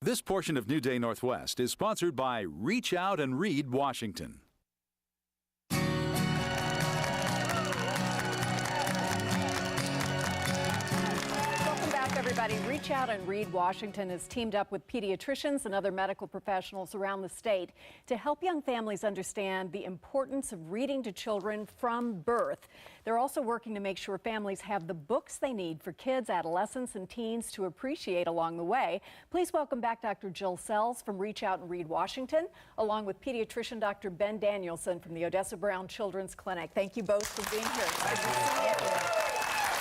This portion of New Day Northwest is sponsored by Reach Out and Read Washington. Everybody, Reach Out and Read Washington has teamed up with pediatricians and other medical professionals around the state to help young families understand the importance of reading to children from birth. They're also working to make sure families have the books they need for kids, adolescents, and teens to appreciate along the way. Please welcome back Dr. Jill Sells from Reach Out and Read Washington, along with pediatrician Dr. Ben Danielson from the Odessa Brown Children's Clinic. Thank you both for being here. Nice to see you.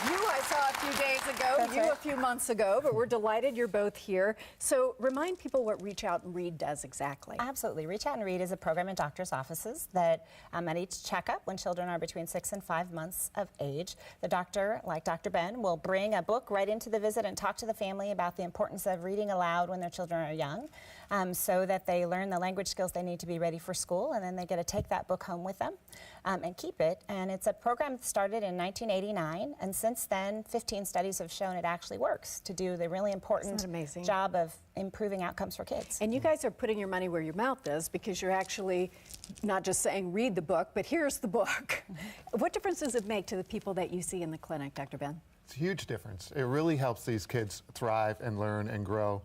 You I saw a few days ago, That's right. a few months ago, but we're delighted you're both here. So remind people what Reach Out and Read does exactly. Absolutely. Reach Out and Read is a program in doctors' offices that at each checkup, when children are between 6 and 5 months of age, the doctor, like Dr. Ben, will bring a book right into the visit and talk to the family about the importance of reading aloud when their children are young, so that they learn the language skills they need to be ready for school, and then they get to take that book home with them and keep it. And it's a program that started in 1989, and since then 15 studies have shown it actually works to do the really important job of improving outcomes for kids. And you guys are putting your money where your mouth is, because you're actually not just saying read the book, but here's the book. What difference does it make to the people that you see in the clinic, Dr. Ben? It's a huge difference. It really helps these kids thrive and learn and grow.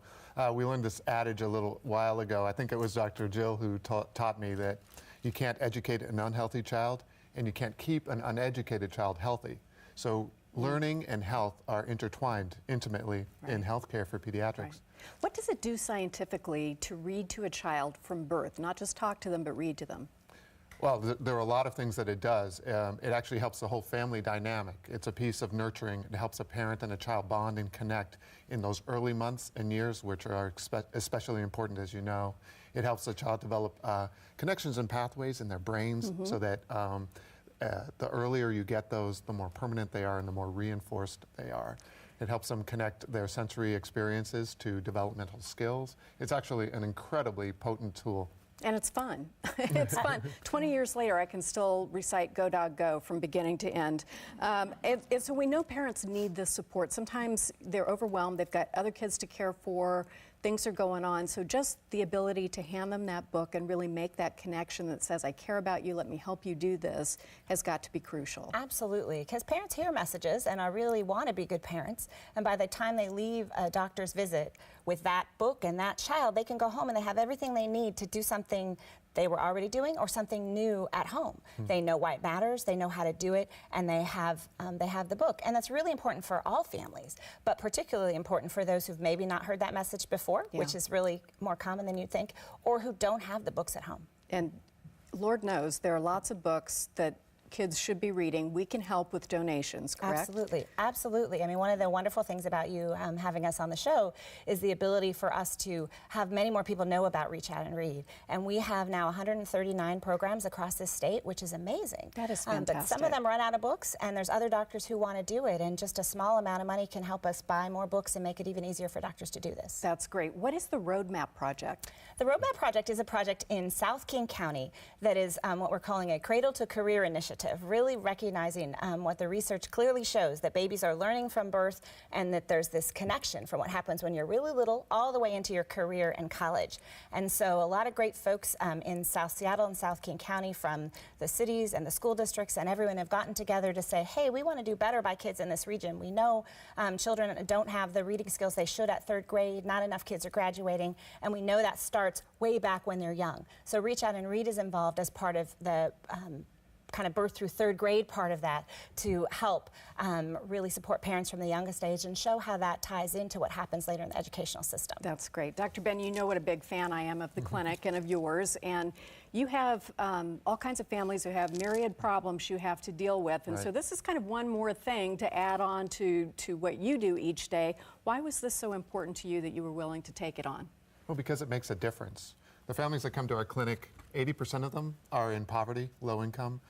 We learned this adage a little while ago. I think it was Dr. Jill who taught me that you can't educate an unhealthy child, and you can't keep an uneducated child healthy. So learning and health are intertwined intimately in healthcare for pediatrics. Right. What does it do scientifically to read to a child from birth? Not just talk to them, but read to them. Well, there are a lot of things that it does. It actually helps the whole family dynamic. It's a piece of nurturing. It helps a parent and a child bond and connect in those early months and years, which are especially important, as you know. It helps the child develop connections and pathways in their brains, so that the earlier you get those, the more permanent they are and the more reinforced they are. It helps them connect their sensory experiences to developmental skills. It's actually an incredibly potent tool. And it's fun. It's fun. 20 years later, I can still recite Go Dog Go from beginning to end. So we know parents need this support. Sometimes they're overwhelmed. They've got other kids to care for. Things are going on. So just the ability to hand them that book and really make that connection that says, I care about you, let me help you do this, has got to be crucial. Absolutely, because parents hear messages and really want to be good parents. And by the time they leave a doctor's visit with that book and that child, they can go home and they have everything they need to do something they were already doing or something new at home. They know why it matters, they know how to do it, and they have the book. And that's really important for all families, but particularly important for those who've maybe not heard that message before, which is really more common than you'd think, or who don't have the books at home. And Lord knows there are lots of books that kids should be reading. We can help with donations, correct? Absolutely, absolutely. I mean, one of the wonderful things about you having us on the show is the ability for us to have many more people know about Reach Out and Read. And we have now 139 programs across this state, which is amazing. That is fantastic. But some of them run out of books, and there's other doctors who want to do it, and just a small amount of money can help us buy more books and make it even easier for doctors to do this. That's great. What is the Roadmap Project? The Roadmap Project is a project in South King County that is what we're calling a Cradle to Career initiative, really recognizing what the research clearly shows, that babies are learning from birth and that there's this connection from what happens when you're really little all the way into your career and college. And so a lot of great folks in South Seattle and South King County from the cities and the school districts and everyone have gotten together to say, hey, we want to do better by kids in this region. We know children don't have the reading skills they should at 3rd grade, not enough kids are graduating, and we know that starts way back when they're young. So Reach Out and Read is involved as part of the kind of birth through 3rd grade part of that to help really support parents from the youngest age and show how that ties into what happens later in the educational system. That's great. Dr. Ben, you know what a big fan I am of the clinic and of yours, and you have all kinds of families who have myriad problems you have to deal with, and so this is kind of one more thing to add on to what you do each day. Why was this so important to you that you were willing to take it on? Well, because it makes a difference. The families that come to our clinic, 80% of them are in poverty, low income.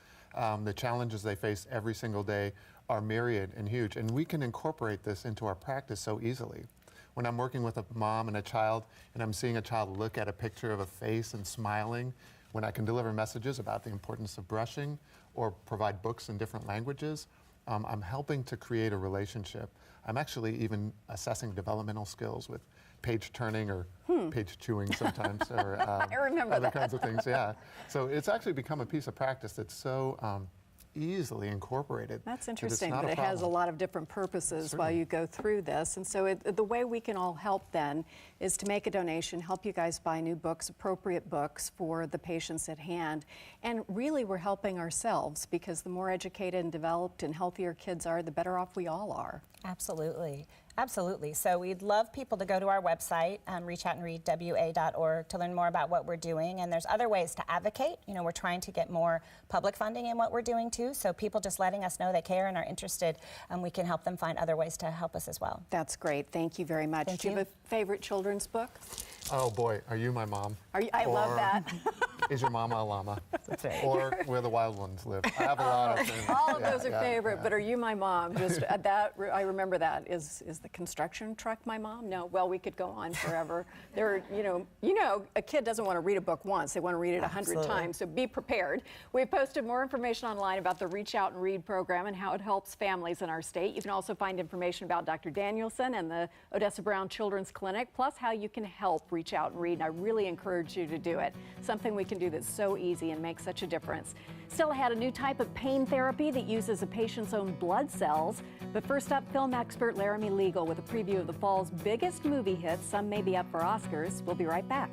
The challenges they face every single day are myriad and huge, and we can incorporate this into our practice so easily. When I'm working with a mom and a child, and I'm seeing a child look at a picture of a face and smiling, when I can deliver messages about the importance of brushing or provide books in different languages, I'm helping to create a relationship. I'm actually even assessing developmental skills with page turning or page chewing sometimes, or I remember other that. kinds of things. Yeah. So it's actually become a piece of practice that's so easily incorporated. That's that it's interesting, not but it has a problem. lot of different purposes while Certainly. you go through this. And so the way we can all help then is to make a donation, help you guys buy new books, appropriate books for the patients at hand. And really, we're helping ourselves, because the more educated and developed and healthier kids are, the better off we all are. Absolutely. Absolutely. So we'd love people to go to our website, reachoutandreadwa.org, to learn more about what we're doing. And there's other ways to advocate. You know, we're trying to get more public funding in what we're doing too. So people just letting us know they care and are interested, we can help them find other ways to help us as well. That's great. Thank you very much. Thank Do you you. have a favorite children's book? Oh boy, Are You My Mom? I love Or that. Is Your Mama a Llama? That's right. Or Where the Wild Ones Live. I have a lot of things. All of Yeah, those are yeah, favorite, yeah. but Are You My Mom? Just I remember that. Is the construction truck my mom? No. Well, we could go on forever. There, you know, a kid doesn't want to read a book once; they want to read it 100 Absolutely. times. So be prepared. We've posted more information online about the Reach Out and Read program and how it helps families in our state. You can also find information about Dr. Danielson and the Odessa Brown Children's Clinic, plus how you can help Reach Out and Read. And I really encourage you to do it. Something we can do that's so easy and makes such a difference. Stella had a new type of pain therapy that uses a patient's own blood cells. But first up, film expert Laramie Legal with a preview of the fall's biggest movie hits. Some may be up for Oscars. We'll be right back.